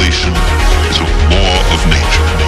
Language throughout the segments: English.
accumulation is a law of nature.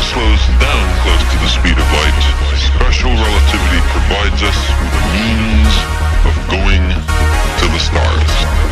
Slows down close to the speed of light. Special relativity provides us with a means of going to the stars.